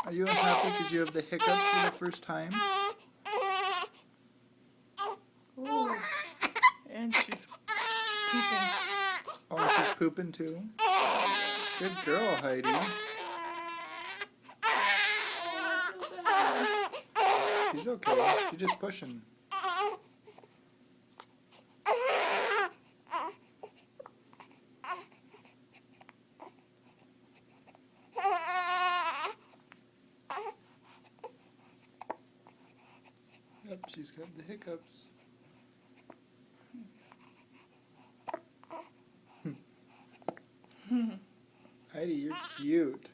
Are you unhappy because you have the hiccups for the first time? Ooh. And she's pooping. Oh, she's pooping too? Good girl, Heidi. She's okay. She's just pushing. Yep, she's got the hiccups. Heidi, you're cute.